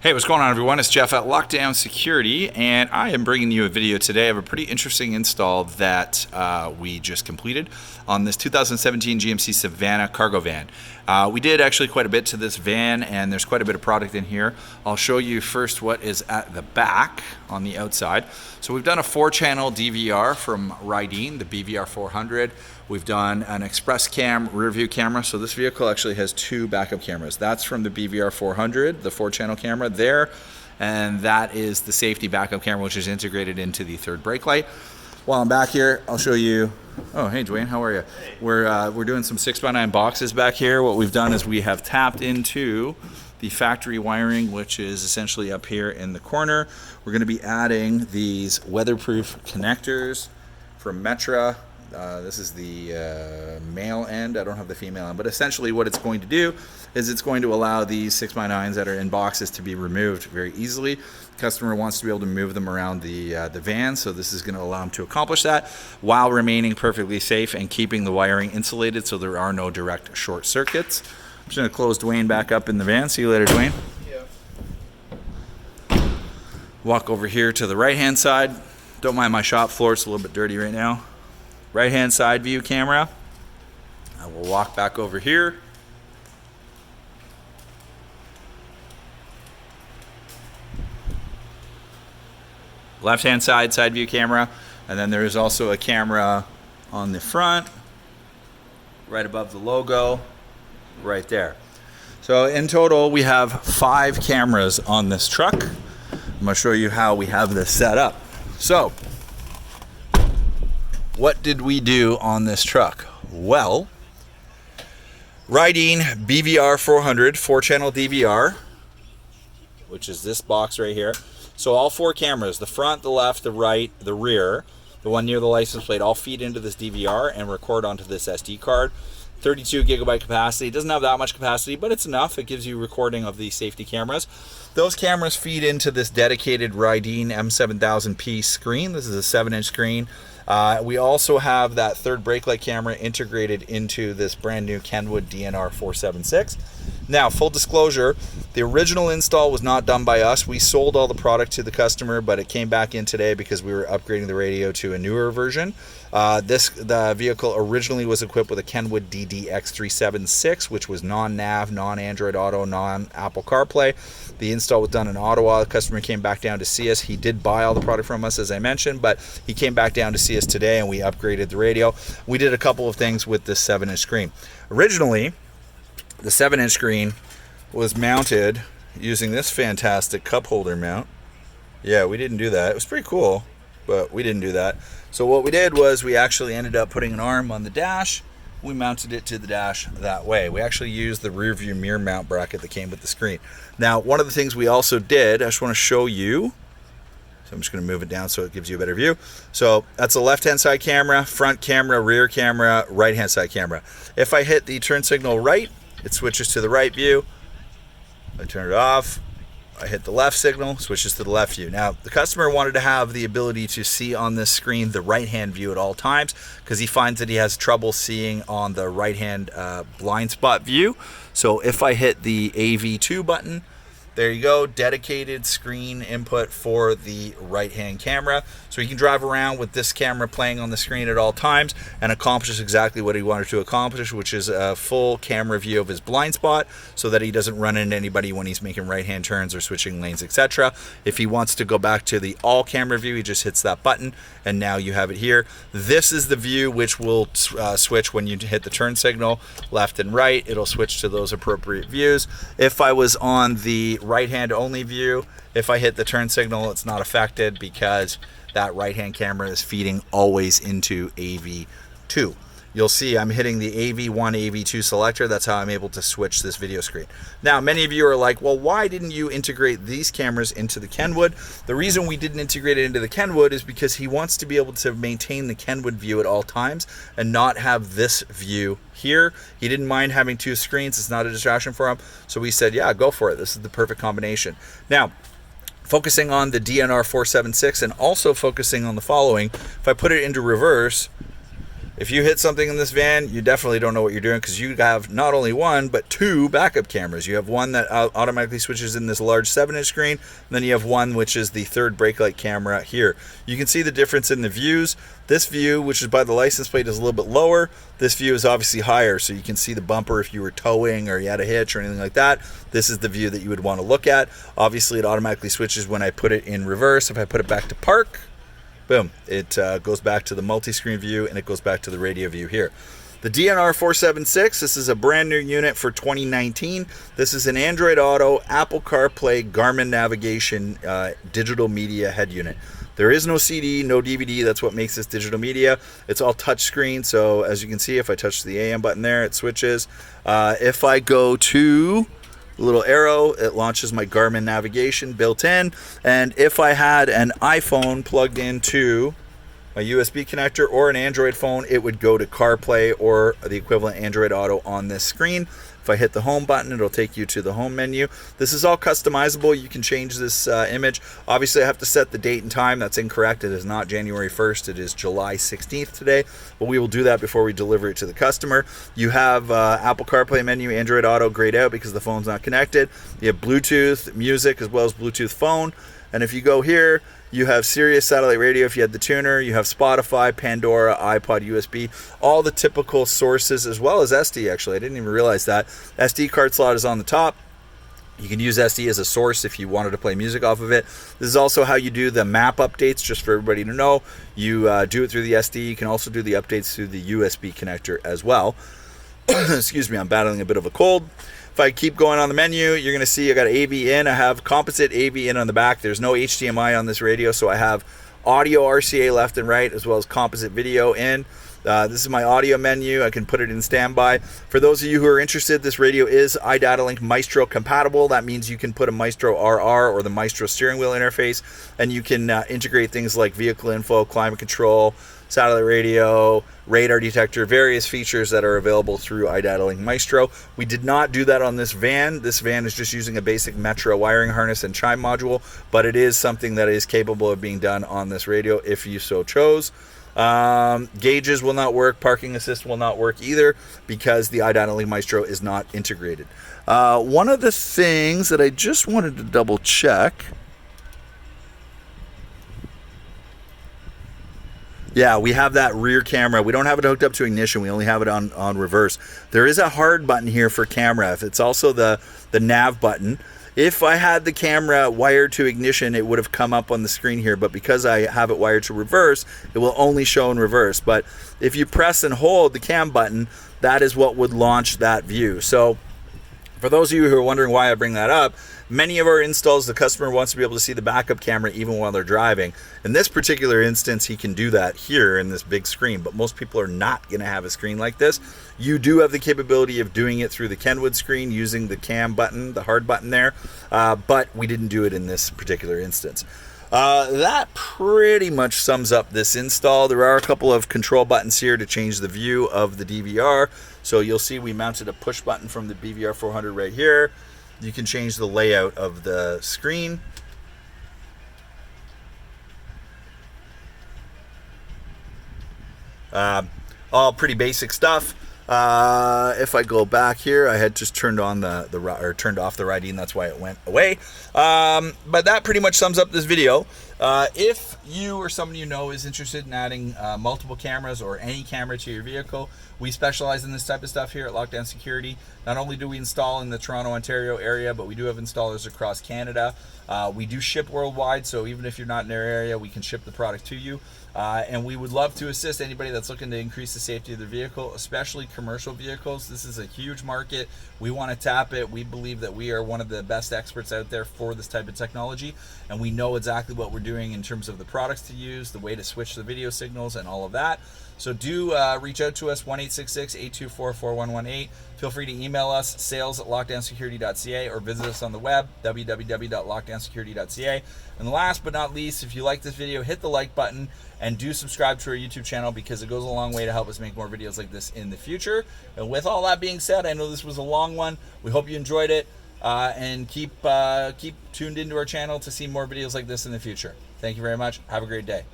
Hey, what's going on, everyone? It's Jeff at Lockdown Security, and I am bringing you a video today of a pretty interesting install that we just completed on this 2017 GMC Savannah cargo van. We did actually quite a bit to this van, and there's quite a bit of product in here. I'll show you first what is at the back on the outside. So we've done a 4-channel DVR from Rydeen, the BVR 400. We've done an express cam rear view camera. So this vehicle actually has 2 backup cameras. That's from the BVR 400, the 4-channel camera there, and that is the safety backup camera, which is integrated into the third brake light. While I'm back here, I'll show you. Oh, hey Dwayne, how are you? Hey. We're doing some 6x9 boxes back here. What we've done is we have tapped into the factory wiring, which is essentially up here in the corner. We're going to be adding these weatherproof connectors from Metra. This is the male end. I don't have the female end, but essentially what it's going to do is it's going to allow these 6x9s that are in boxes to be removed very easily. The customer wants to be able to move them around the van, so this is going to allow them to accomplish that while remaining perfectly safe and keeping the wiring insulated so there are no direct short circuits. I'm just going to close Dwayne back up in the van. See you later, Dwayne. Yeah. Walk over here to the right-hand side. Don't mind my shop floor, it's a little bit dirty right now. Right-hand side view camera. I will walk back over here. Left-hand side view camera, and then there is also a camera on the front, right above the logo, right there. So in total, we have 5 cameras on this truck. I'm going to show you how we have this set up. So, what did we do on this truck? Well, Rydeen BVR 400 4-channel DVR, which is this box right here. So all 4 cameras, the front, the left, the right, the rear, the one near the license plate, all feed into this DVR and record onto this SD card. 32 gigabyte capacity. It doesn't have that much capacity, but it's enough. It gives you recording of the safety cameras. Those cameras feed into this dedicated Rydeen M7000P screen. This is a 7-inch screen. We also have that third brake light camera integrated into this brand new Kenwood DNR476S. Now, full disclosure, the original install was not done by us. We sold all the product to the customer, but it came back in today because we were upgrading the radio to a newer version. The vehicle originally was equipped with a Kenwood DDX376, which was non-nav, non-Android Auto, non-Apple CarPlay. The install was done in Ottawa. The customer came back down to see us. He did buy all the product from us, as I mentioned, but he came back down to see us today, and we upgraded the radio. We did a couple of things with this 7-inch screen. Originally, the 7-inch screen was mounted using this fantastic cup holder mount. Yeah, we didn't do that. It was pretty cool, but we didn't do that. So what we did was we actually ended up putting an arm on the dash. We mounted it to the dash that way. We actually used the rear view mirror mount bracket that came with the screen. Now, one of the things we also did, I just want to show you. So I'm just going to move it down so it gives you a better view. So that's a left-hand side camera, front camera, rear camera, right-hand side camera. If I hit the turn signal right, it switches to the right view. I turn it off. I hit the left signal, switches to the left view. Now, the customer wanted to have the ability to see on this screen the right-hand view at all times because he finds that he has trouble seeing on the right-hand blind spot view. So if I hit the AV2 button, there you go, dedicated screen input for the right-hand camera. So he can drive around with this camera playing on the screen at all times and accomplish exactly what he wanted to accomplish, which is a full camera view of his blind spot so that he doesn't run into anybody when he's making right-hand turns or switching lanes, etc. If he wants to go back to the all-camera view, he just hits that button, and now you have it here. This is the view which will switch when you hit the turn signal, left and right. It'll switch to those appropriate views. If I was on the right-hand only view, if I hit the turn signal, it's not affected because that right-hand camera is feeding always into AV2. You'll see I'm hitting the AV1, AV2 selector. That's how I'm able to switch this video screen. Now, many of you are like, well, why didn't you integrate these cameras into the Kenwood? The reason we didn't integrate it into the Kenwood is because he wants to be able to maintain the Kenwood view at all times and not have this view here. He didn't mind having 2 screens. It's not a distraction for him. So we said, yeah, go for it. This is the perfect combination. Now, focusing on the DNR476 and also focusing on the following, if I put it into reverse, If you hit something in this van, you definitely don't know what you're doing, because you have not only one, but two backup cameras. You have one that automatically switches in this large 7-inch screen, and then you have one which is the third brake light camera here. You can see the difference in the views. This view, which is by the license plate, is a little bit lower. This view is obviously higher, so you can see the bumper if you were towing or you had a hitch or anything like that. This is the view that you would want to look at. Obviously, it automatically switches when I put it in reverse. If I put it back to park, boom, it goes back to the multi-screen view, and it goes back to the radio view here. The DNR476, this is a brand new unit for 2019. This is an Android Auto, Apple CarPlay, Garmin navigation, digital media head unit. There is no CD, no DVD. That's what makes this digital media. It's all touchscreen. So as you can see, if I touch the AM button there, it switches. If I go to the little arrow, it launches my Garmin navigation built in. And if I had an iPhone plugged into a USB connector or an Android phone, it would go to CarPlay or the equivalent Android Auto on this screen. If I hit the home button, it'll take you to the home menu. This is all customizable. You can change this image. Obviously, I have to set the date and time. That's incorrect. It is not January 1st. It is July 16th today. But we will do that before we deliver it to the customer. You have Apple CarPlay menu, Android Auto grayed out because the phone's not connected. You have Bluetooth, music, as well as Bluetooth phone. And if you go here, you have Sirius satellite radio if you had the tuner. You have Spotify, Pandora, iPod, USB, all the typical sources, as well as SD, actually. I didn't even realize that. SD card slot is on the top. You can use SD as a source if you wanted to play music off of it. This is also how you do the map updates, just for everybody to know. You do it through the SD. You can also do the updates through the USB connector as well. Excuse me, I'm battling a bit of a cold. If I keep going on the menu, you're going to see I got AV in. I have composite AV in on the back. There's no HDMI on this radio, so I have audio RCA left and right, as well as composite video in. This is my audio menu. I can put it in standby. For those of you who are interested, this radio is iDataLink Maestro compatible. That means you can put a Maestro RR or the Maestro steering wheel interface, and you can integrate things like vehicle info, climate control, satellite radio, radar detector, various features that are available through iDataLink Maestro. We did not do that on this van. This van is just using a basic Metro wiring harness and chime module, but it is something that is capable of being done on this radio if you so chose. Gauges will not work. Parking assist will not work either because the iDataLink Maestro is not integrated. One of the things that I just wanted to double check. Yeah, we have that rear camera. We don't have it hooked up to ignition. We only have it on reverse. There is a hard button here for camera. It's also the nav button. If I had the camera wired to ignition, it would have come up on the screen here. But because I have it wired to reverse, it will only show in reverse. But if you press and hold the cam button, that is what would launch that view. So for those of you who are wondering why I bring that up, many of our installs, the customer wants to be able to see the backup camera even while they're driving. In this particular instance, he can do that here in this big screen, but most people are not going to have a screen like this. You do have the capability of doing it through the Kenwood screen using the cam button, the hard button there, but we didn't do it in this particular instance. That pretty much sums up this install. There are a couple of control buttons here to change the view of the DVR. So you'll see we mounted a push button from the BVR 400 right here. You can change the layout of the screen. All pretty basic stuff. If I go back here, I had just turned on turned off the riding. That's why it went away. But that pretty much sums up this video. If you or someone you know is interested in adding multiple cameras or any camera to your vehicle, we specialize in this type of stuff here at Lockdown Security. Not only do we install in the Toronto, Ontario area, but we do have installers across Canada. We do ship worldwide, so even if you're not in our area, we can ship the product to you. And we would love to assist anybody that's looking to increase the safety of their vehicle, especially commercial vehicles. This is a huge market. We want to tap it. We believe that we are one of the best experts out there for this type of technology, and we know exactly what we're doing in terms of the products to use, the way to switch the video signals, and all of that. So do reach out to us, 1-866-824-4118. Feel free to email us, sales@lockdownsecurity.ca, or visit us on the web, www.lockdownsecurity.ca. And last but not least, if you like this video, hit the like button and do subscribe to our YouTube channel, because it goes a long way to help us make more videos like this in the future. And with all that being said, I know this was a long one. We hope you enjoyed it, and keep tuned into our channel to see more videos like this in the future. Thank you very much. Have a great day.